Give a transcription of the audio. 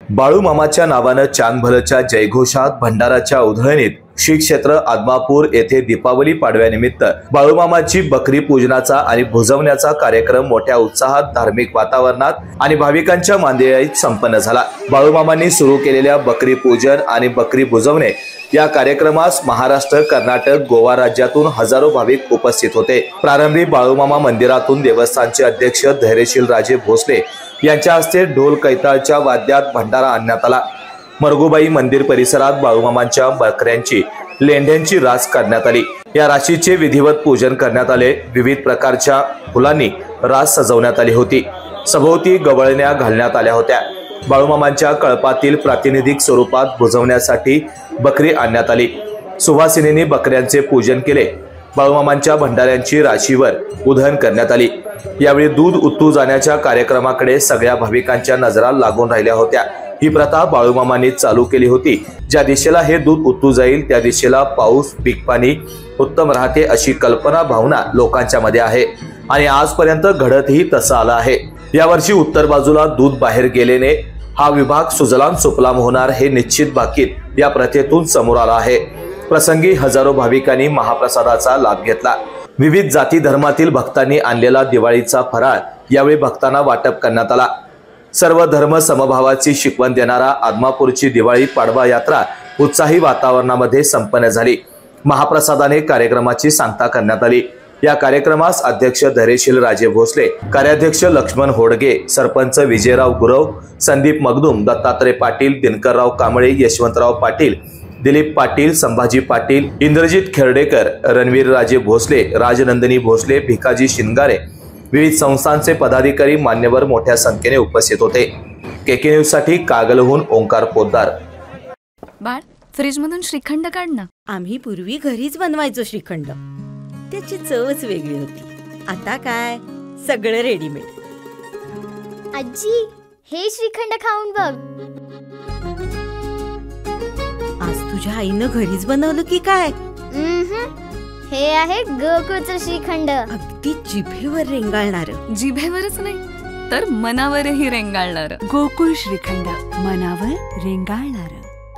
बाळूमामाच्या नावानं चांगभलच्या जयघोषात भंडाराच्या उधळणीत श्री क्षेत्र आदमापूर येथे दीपावली पाडव्यानिमित्त बाळूमामाची बकरी पूजनाचा आणि भुजवण्याचा कार्यक्रम मोठ्या उत्साहात, धार्मिक वातावरणात आणि भाविकांच्या मांदियाळीत संपन्न झाला। बाळूमामांनी सुरू केलेल्या बकरी पूजन आणि बकरी भुजवणे या कार्यक्रमास महाराष्ट्र, कर्नाटक, गोवा राज्यातून हजारो भाविक उपस्थित होते। प्रारंभी बाळूमामा मंदिरातून देवस्थानचे अध्यक्ष धैर्यशील राजे भोसले यांच्या हस्ते ढोल कैताळच्या वाद्यात भंडारा आणण्यात आला। मरगुबाई मंदिर परिसरात बाळूमामांच्या बकऱ्यांची लेंड्यांची रास करण्यात आली। या राशीचे विधिवत पूजन करण्यात आले। विविध प्रकारच्या फुलांनी रास सजवण्यात आली होती। सभोवती गवळण्या घालण्यात आल्या होत्या। बाळूमामांच्या कळपातील प्रातिनिधिक स्वरूपात भुजवण्यासाठी बकरी आणण्यात आली। सुवासिनींनी बकऱ्यांचे पूजन केले। बाळूमामांच्या भंडाऱ्यांची राशीवर उधळण करण्यात आली। यावेळी दूध उतू जाण्याच्या कार्यक्रमाकडे सगळ्या भाविकांच्या नजरा लागून राहिल्या होत्या। ही प्रथा बाळूमामांनी चालू केली होती। ज्या दिशेला हे दूध उतू जाईल त्या दिशेला पाऊस, पीक पाणी उत्तम राहते अशी कल्पना भावना लोकांच्या मध्ये आहे आणि आजपर्यंत घडतही तसं आलं आहे। यावर्षी उत्तर बाजूला दूध बाहेर गेल्याने हा विभाग सुजलाम सुफलाम होणार हे निश्चित भाकीत या प्रथेतून समोर आला आहे। प्रसंगी हजारो भाविकांनी महाप्रसादाचा लाभ घेतला। विविध जाती धर्मातील भक्तांनी आणलेला दिवाळीचा फराळ यावेळी भक्तांना वाटप करण्यात आला। सर्व धर्म समभावाची शिकवण देणारा आदमापूरची दिवाळी पाडवा यात्रा उत्साही वातावरणामध्ये संपन्न झाली। महाप्रसादाने कार्यक्रमाची सांगता करण्यात आली। या कार्यक्रमास अध्यक्ष धैर्यशील राजे भोसले, कार्याध्यक्ष लक्ष्मण होडगे, सरपंच विजयराव गुरव, संदीप मगदूम, दत्तात्रय पाटील, दिनकरराव कांबळे, यशवंतराव पाटील, दिलीप पाटील, संभाजी पाटील, इंद्रजित खेर्डेकर, रणवीर राजे भोसले, राजनंदिनी भोसले, भिकाजी शिंगारे, विविध संस्थांचे पदाधिकारी, मान्यवर मोठ्या संख्येने उपस्थित होते। केके न्यूज साठी कागलहून ओंकार पोद्दार। बाळ, फ्रीज मधून श्रीखंड काढ ना। आम्ही पूर्वी घरीच बनवायचो श्रीखंड, त्याची चवच वेगळी होती। आता काय सगळं रेडीमेड। आजी, हे श्रीखंड खाऊन बघ। आज तुझ्या आईनं घरीच बनवलं की काय? हे आहे गोकुळचं श्रीखंड। अगदी जिभेवर रेंगाळणार। जिभेवरच नाही तर मनावरही रेंगाळणार। गोकुळ श्रीखंड, मनावर रेंगाळणार।